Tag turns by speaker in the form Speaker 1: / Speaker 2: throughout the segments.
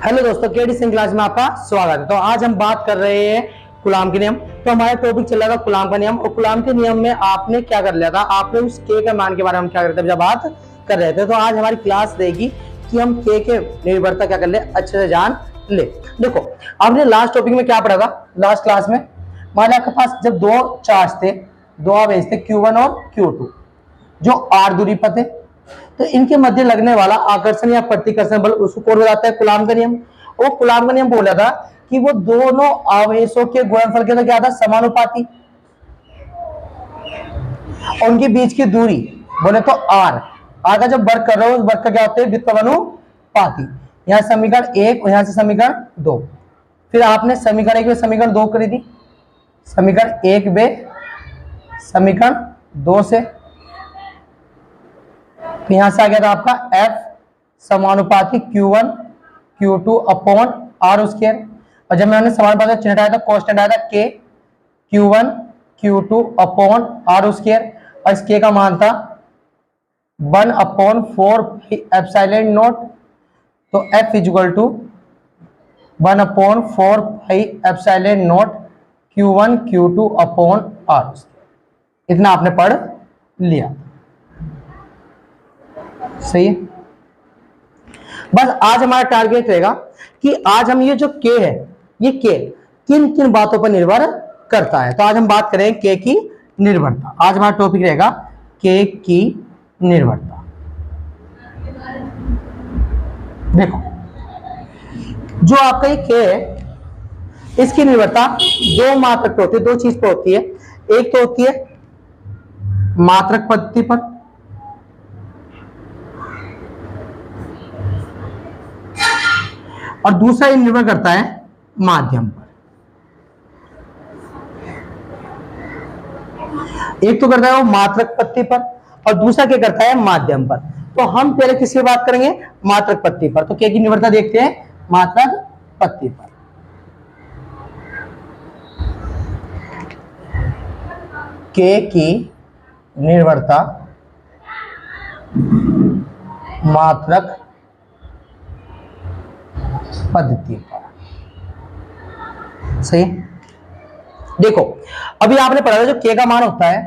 Speaker 1: Hello दोस्तों, KD Singh class में आपका स्वागत है। तो आज हम बात कर रहे हैं कूलाम के नियम। तो हमारा टॉपिक चल रहा था कूलाम का नियम, और कूलाम के नियम में आपने क्या कर लिया था, आपने उस के के मान के बारे में क्या करते थे जब बात कर रहे थे। तो आज हमारी क्लास रहेगी कि हम के निर्भरता क्या कर ले, अच्छे से जान ले। देखो, आपने लास्ट टॉपिक में क्या पढ़ा था, लास्ट क्लास में मान लिया आपके पास जब दो चार्ज थे, दो आवेश थे Q1 और Q2 जो r दूरी पर थे, तो इनके मध्य लगने वाला आकर्षण या प्रतिकर्षण बल उसको कौन बताता है, कूलाम का नियम। वो कूलाम का नियम बोला था कि वो दोनों आवेशों के गुणनफल के तो क्या था, समानुपाती, और उनके बीच की दूरी बोले तो आर का जब वर्ग कर रहे हो उस वर्ग का क्या होता है, व्युत्क्रमानुपाती। यहाँ समीकरण 1 और यहाँ से समीकरण 2, फिर आपने समीकरण 1 में समीकरण 2 करी थी, समीकरण 1 में समीकरण 2 से, तो यहां से आ गया था आपका F समानुपाती Q1 Q2 upon R square, और जब मैंने समानुपाती चिन्ह हटाया था कांस्टेंट आया था K Q1 Q2 upon R square, और इस K का मान था 1/4 एप्सिलॉन नॉट। तो F equal to 1/4 epsilon nought Q1 Q2 upon R square. इतना आपने पढ़ लिया, सही है। बस आज हमारा टारगेट रहेगा कि आज हम ये जो के है, ये के किन किन बातों पर निर्भर करता है। तो आज हम बात करें के की निर्भरता। आज हमारा टॉपिक रहेगा के की निर्भरता। देखो, जो आपका ये के है, इसकी निर्भरता दो मात्रक पे होती है, दो चीज पे होती है। एक तो होती है मात्रक पद्धति पर, और दूसरा ये निर्भर करता है माध्यम पर। एक तो करता है वो मात्रक पद्धति पर, और दूसरा क्या करता है, माध्यम पर। तो हम पहले किसकी बात करेंगे, मात्रक पद्धति पर। तो के की निर्भरता देखते हैं मात्रक पद्धति पर। के की निर्भरता मात्रक पद्धति पर, सही। देखो, अभी आपने पढ़ा था जो के का मान होता है,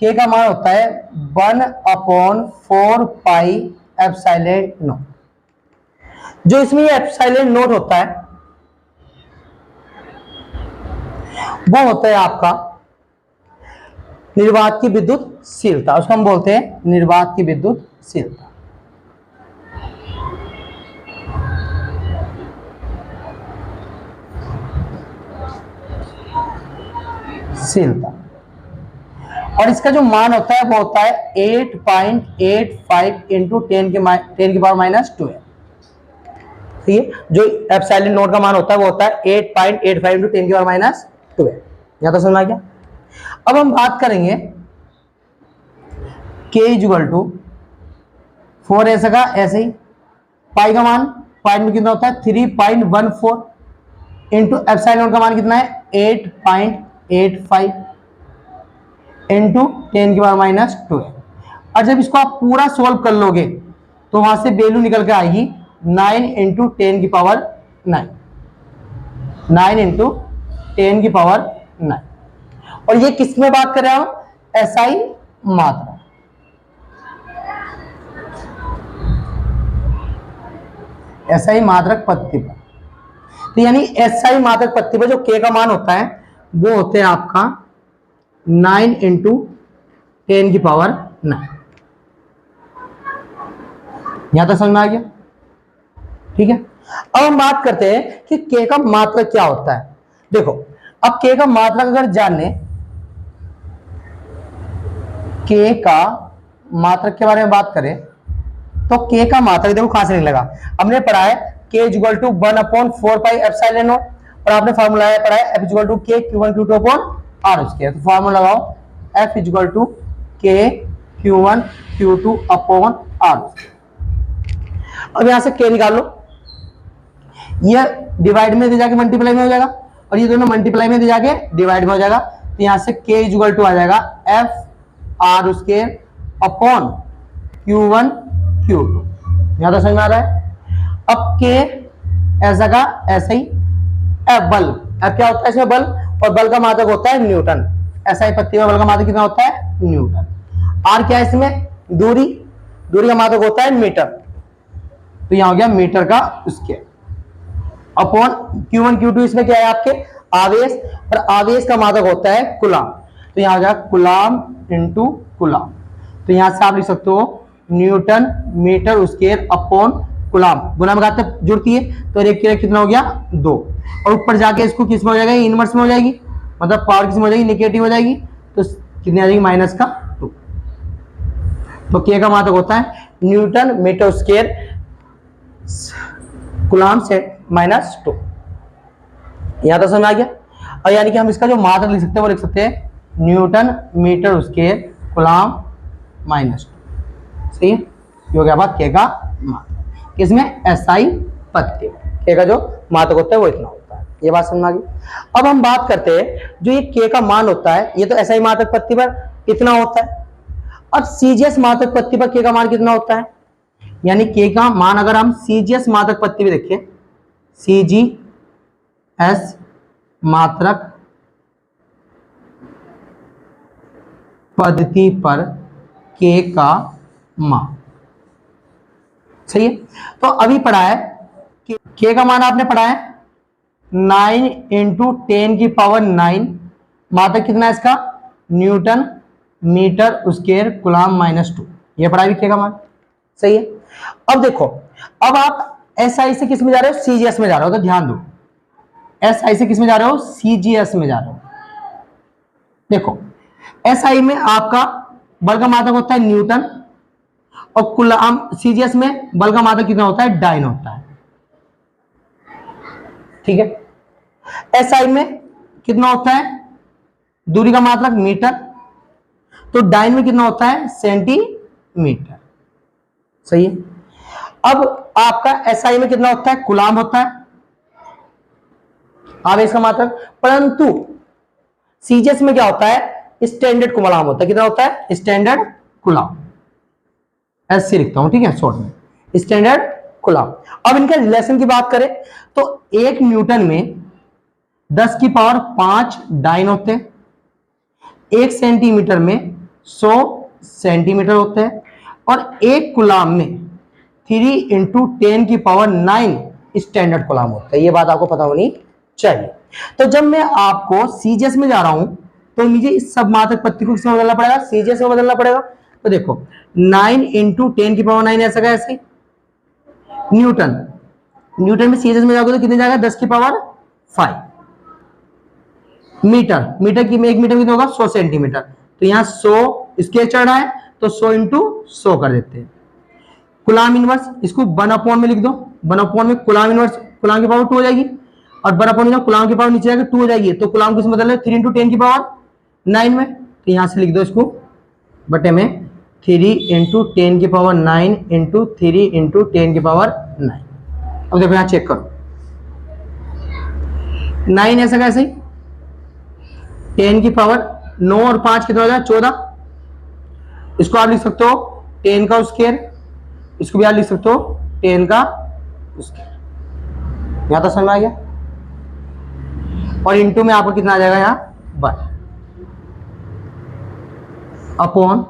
Speaker 1: के का मान होता है 1/4 पाई एप्सिलॉन नॉट। जो इसमें ये एप्सिलॉन नॉट होता है वो होता है आपका निर्वात की विद्युतशीलता, उसको हम बोलते हैं निर्वात की विद्युतशीलता। और इसका जो मान होता है वो होता है 8.85 इंटू 10 की पावर -12। ठीक है, जो एप्सिलॉन नॉट का मान होता है वो होता है 8.85 इंटू 10 की पावर -12। यहां तो समझ आ गया। अब हम बात करेंगे K इक्वल टू 4 ऐसा का ऐसे ही, पाई का मान पाई में कितना होता है 3.14 इंटू एप्सिलॉन नॉट का मान कितना है 8.85 इंटू 10 की पावर -12। और जब इसको आप पूरा सोल्व कर लोगे तो वहां से वैल्यू निकल के आएगी 9 इंटू 10 की पावर 9, 9 इंटू 10 की पावर 9। और ये किस में बात कर रहे हैं हम, एसआई मात्रा, एसआई मात्रक पद्धति पर। तो यानी एसआई मात्रक पद्धति पर जो के का मान होता है वो होते हैं आपका 9 इंटू 10 की पावर 9। यहां तक समझ में आ गया, ठीक है। अब हम बात करते हैं कि के का मात्रक क्या होता है। देखो, अब के का मात्रक अगर जाने, के का मात्रक के बारे में बात करें तो के का मात्रक देखो कहां से निकलेगा। हमने पढ़ा है K equal to 1/4 pi epsilon nought, और आपने फार्मूला पढ़ा है F इक्वल टू के Q1 Q2 upon R square. तो फार्मूला लगाओ F इक्वल टू के Q1 Q2 अपॉन R। अब यहां से के निकाल लो, ये डिवाइड में दे जाके मल्टीप्लाई में हो जाएगा, और ये दोनों मल्टीप्लाई में दे जाके डिवाइड में हो जाएगा। तो यहां से के इक्वल टू आ जाएगा F R square upon Q1 Q2। यहां तो समझ में आ रहा है। अब के ऐसा का ऐसा ही। बल, अब क्या होता है इसमें बल, और बल का मात्रक होता है न्यूटन। SI पत्ती में बल का मात्रक कितना होता है, न्यूटन। R क्या है इसमें, दूरी, दूरी का मात्रक होता है मीटर, तो यहां हो गया मीटर का स्क्वायर अपॉन Q1 Q2 इसमें क्या है आपके आवेश, और आवेश का मात्रक होता है कूलाम, तो यहां हो गया कूलाम इंटू कूलाम। तो यहां से आप लिख सकते हो newton metre square upon coulomb, गुना में घात जुड़ती है तो एक कितना हो गया 2, और ऊपर जाके इसको किस में हो जाएगा, इनवर्स में हो जाएगी, मतलब पावर किस में हो जाएगी, निगेटिव हो जाएगी, तो कितनी आ जाएगी माइनस का 2। तो के का मात्रक होता है न्यूटन मीटर स्क्वायर कूलाम से माइनस 2। यहां तो समझ आ गया। और यानी कि हम इसका जो मात्रक लिख सकते हैं वो लिख सकते हैं newton metre square coulomb minus 2। सही है, ये हो गया बात के का मात्रक, किसमें SI पत्ती में के का जो मात्रक होता है वो इतना होता है। ये बात समझ आ गई। अब हम बात करते हैं जो ये के का मान होता है, ये तो SI मात्रक पत्ती पर इतना होता है। अब CGS मात्रक पत्ती पर के का मान कितना होता है, यानी के का मान अगर हम CGS मात्रक पत्ती में देखें, CGS मात्रक पद्धति पर के का मान, सही है। तो अभी पढ़ा है कि के का मान आपने पढ़ा है 9 इंटू 10 की पावर 9, मात्रक कितना है इसका, newton metre square coulomb minus 2, ये पढ़ा भी के का मान, सही है। अब देखो, अब आप SI से किस में जा रहे हो, CGS में जा रहे हो, तो ध्यान दो SI से किस में जा रहे हो, CGS में जा रहे हो। देखो SI में आपका बल का मात्रक होता है न्यूटन, और कूलाम CGS में बल का मात्रक कितना होता है, डाइन होता है, ठीक है। SI में कितना होता है, दूरी का मात्रक मीटर, तो डाइन में कितना होता है, सेंटीमीटर, सही है। अब आपका SI में कितना होता है, कूलाम होता है आवेश का मात्रक, परंतु CGS में क्या होता है, स्टैंडर्ड कूलाम होता है, कितना होता है, स्टैंडर्ड कूलाम, ऐसे लिखता हूं, ठीक है, शॉर्ट में स्टैंडर्ड कूलाम। अब इनका रिलेशन की बात करें तो 1 न्यूटन में 10 की पावर 5 डाइन होते हैं, 1 सेंटीमीटर में 100 सेंटीमीटर होते हैं, और 1 कूलाम में 3 इंटू 10 की पावर 9 स्टैंडर्ड कूलाम होता है। ये बात आपको पता होनी चाहिए। तो जब मैं आपको CGS में जा रहा हूं तो मुझे इस सब मात्रक पत्ती को किसमें बदलना पड़ेगा, CGS में बदलना पड़ेगा। तो देखो 9 इंटू 10 की पावर 9 ऐसा का ऐसे, न्यूटन, न्यूटन में CGS में जाओगे तो कितने जाएगा, 10 की पावर 5, मीटर, मीटर की 1 मीटर कितना होगा, 100 सेंटीमीटर, तो यहाँ 100 स्केल चढ़ रहा है तो 100 इंटू 100 कर देते हैं। कूलाम इनवर्स, इसको 1/4 में लिख दो, 1/4 में कूलाम इनवर्स, कूलाम की पावर 2 हो जाएगी, और 1/4 में कूलाम की पावर नीचे जाकर 2 हो जाएगी, तो कूलाम किस बदल है, 3 इंटू 10 की पावर 9 में, तो यहां से लिख दो इसको बटे में 3 इंटू 10 की पावर 9 इंटू 3 इंटू 10 की पावर 9। अब देखो यहां चेक करो, 9 ऐसा कैसे, 10 की पावर 9 और 5 कितना हो जाए 14, इसको आप लिख सकते हो 10 का स्क्वायर, इसको भी आप लिख सकते हो 10 का स्क्वायर। यहां तो समझ में आ गया। और इंटू में आपको कितना आ जाएगा, यहाँ 1 अपॉन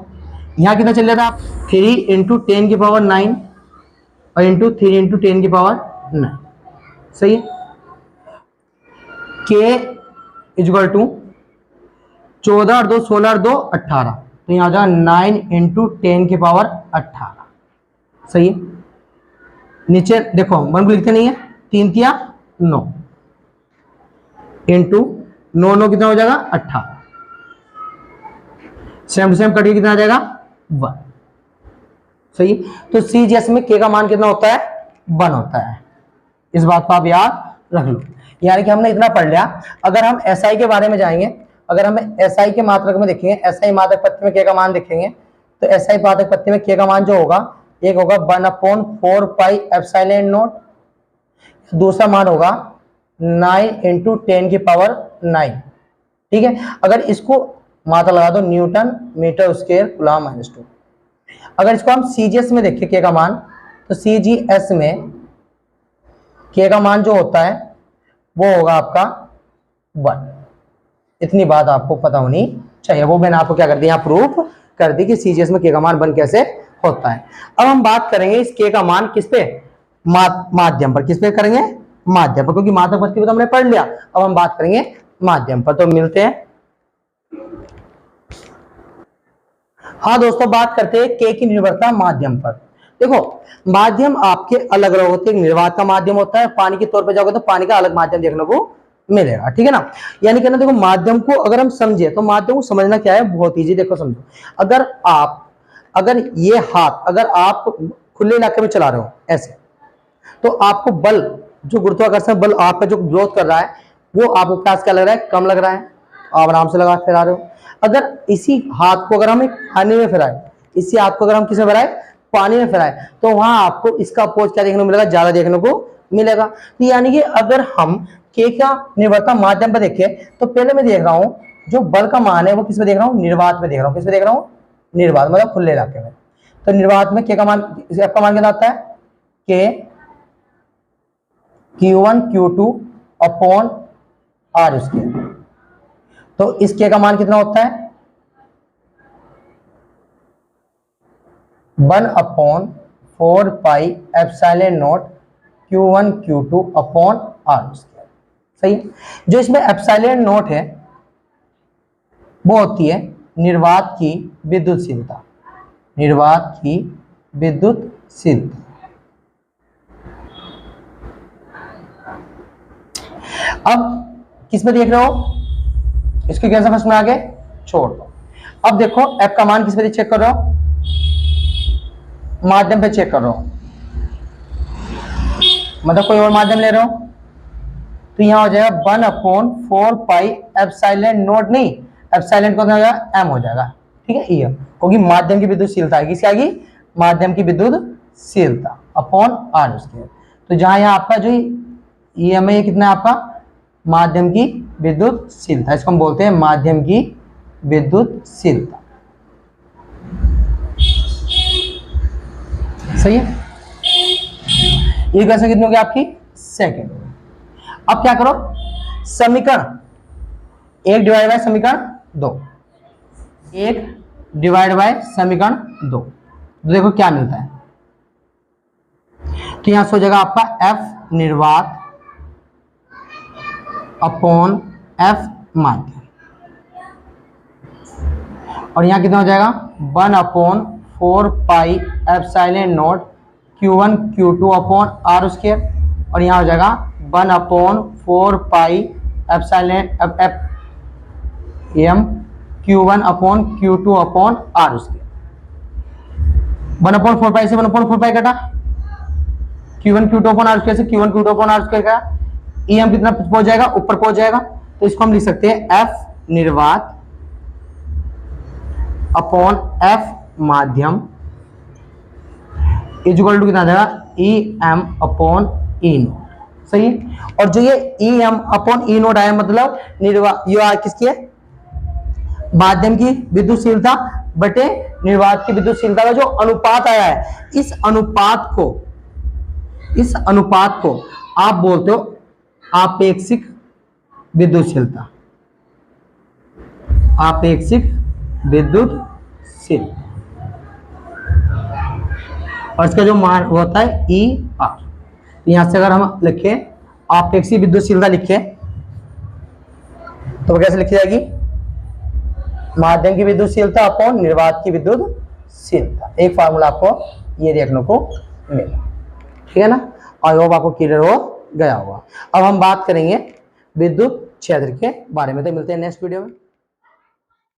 Speaker 1: यहां कितना चल जाता है 3 इंटू 10 की पावर 9 और इंटू 3 इंटू 10 की पावर 9, सही है। के इजक्वल टू 14 और 2 16 और 2 18, तो यहां आ जाएगा 9 इंटू 10 की पावर 18, सही है। नीचे देखो 1 को लिखते नहीं है, 3 तिया 9 इंटू 9 9 कितना हो जाएगा 18, सेम टू सेम कट के कितना आ जाएगा 1, सही है। तो CGS में के का मान कितना होता है, 1 होता है। इस बात को आप याद रख लो। यानी कि हमने इतना पढ़ लिया। अगर हम SI के बारे में जाएंगे, अगर हम SI के मात्रक में देखेंगे, SI मात्रक पत्ती में के का मान देखेंगे, तो SI मात्रक पत्ती में के का मान जो होगा, एक होगा 1/4 पाई एप्सिलॉन नॉट, दूसरा मान होगा 9 इंटू 10 की पावर 9, ठीक है। अगर इसको मात्रा लगा दो newton metre square coulomb minus 2। अगर इसको हम CGS में देखें के का मान, तो CGS में के का मान जो होता है वो होगा आपका 1। इतनी बात आपको पता होनी चाहिए, वो मैंने आपको क्या कर दिया, प्रूफ कर दी कि सीजीएस में के का मान 1 कैसे होता है। अब हम बात करेंगे इस के का मान किस पे, माध्यम पर। किस पे करेंगे, माध्यम पर, क्योंकि मात्रक पद की तो हमने पढ़ लिया। अब हम बात करेंगे माध्यम पर। तो मिलते हैं। हाँ दोस्तों, बात करते हैं के की निर्भरता माध्यम पर। देखो माध्यम आपके अलग अलग होते हैं। निर्वात का माध्यम होता है, पानी के तौर पर जाओगे तो पानी का अलग माध्यम देखने को मिलेगा, ठीक है ना। यानी कि ना देखो माध्यम को अगर हम समझे तो माध्यम को समझना क्या है, बहुत इजी। देखो समझो, अगर ये हाथ अगर आप खुले इलाके में चला रहे हो ऐसे, तो आपको बल, जो गुरुत्वाकर्षण बल आपका जो ग्रोथ कर रहा है, वो आपको क्या लग रहा है, कम लग रहा है। आप आराम से लगा फिरा रहे हो। अगर इसी हाथ को अगर हम पानी में फिराए, इसी हाथ को अगर हम किसमें फिराए, पानी में फिराए, तो वहां आपको इसका अपोज क्या देखने को मिलेगा, ज्यादा देखने को मिलेगा। तो यानी कि अगर हम के का निर्भरता माध्यम पर देखें, तो पहले मैं देख रहा हूं जो बल का मान है वो किसमें देख रहा हूं, निर्वात में देख रहा हूं। किसमें देख रहा हूं, निर्वात, मतलब खुले इलाके में। तो निर्वात में के का मान, आपका मान कितना आता है, के Q1 Q2 upon R square. तो इस के का मान कितना होता है, 1/4 pi epsilon nought Q1 Q2 upon R square. सही है। जो इसमें एप्सिलॉन नॉट है वो होती है निर्वात की विद्युतशीलता, निर्वात की विद्युतशीलता। अब किसमें देख रहे हो, इसको कैसे फर्स्ट में आगे छोड़ दो। अब देखो एफ का मान किस पे चेक कर रहे हो, माध्यम पे चेक कर रहे हो, मतलब कोई और माध्यम ले रहे हो। तो यहां हो जाएगा 1/4 पाई एप्सिलॉन नॉट, नहीं एप्सिलॉन को हो जाएगा एम हो जाएगा, ठीक है। ये क्योंकि माध्यम की विद्युतशीलता है, किसकी आएगी, माध्यम की विद्युतशीलता अपॉन आर स्क्वायर। तो जहां यहां आपका जो एम है, ये कितना है आपका, माध्यम की विद्युतशीलता। इसको हम बोलते हैं माध्यम की विद्युतशीलता। सही है। ये कैसे कितनी होगी आपकी, सेकंड। अब क्या करो, समीकरण 1 डिवाइड बाय समीकरण 2, 1 डिवाइड बाय समीकरण 2। तो देखो क्या मिलता है। तो यहां से हो जाएगा आपका एफ निर्वात अपॉन एफ माध्यम, और यहां कितना हो जाएगा 1/4 pi epsilon nought Q1 Q2 upon R square, और यहां हो जाएगा 1/4 pi epsilon M Q1 upon Q2 upon R square. 1/4 pi से 1/4 पाई कटा, Q1 Q2 upon R square से Q1 Q2 upon R square का एम कितना पहुंच जाएगा, ऊपर पहुंच जाएगा। तो इसको हम लिख सकते हैं एफ निर्वात अपॉन एफ माध्यम इक्वल टू कितना आ जाएगा, ई एम अपॉन ई नोट। सही है। और जो ये ई एम अपॉन ई नोट आया, मतलब ये किसकी है, माध्यम की विद्युतशीलता बटे निर्वात की विद्युतशीलता का जो अनुपात आया है, इस अनुपात को आप बोलते हो आपेक्षिक विद्युतशीलता, आपेक्षिक विद्युतशीलता। और इसका जो मान होता है ई आर। यहां से अगर हम लिखे आपेक्षिक विद्युतशीलता लिखे तो कैसे लिखी जाएगी, माध्यम की विद्युतशीलता अपॉन निर्वात की विद्युतशीलता। एक फार्मूला आपको ये देखने को मिला, ठीक है ना। आई होप आपको क्लियर हो गया होगा। अब हम बात करेंगे विद्युत क्षेत्र के बारे में। तो मिलते हैं नेक्स्ट वीडियो में।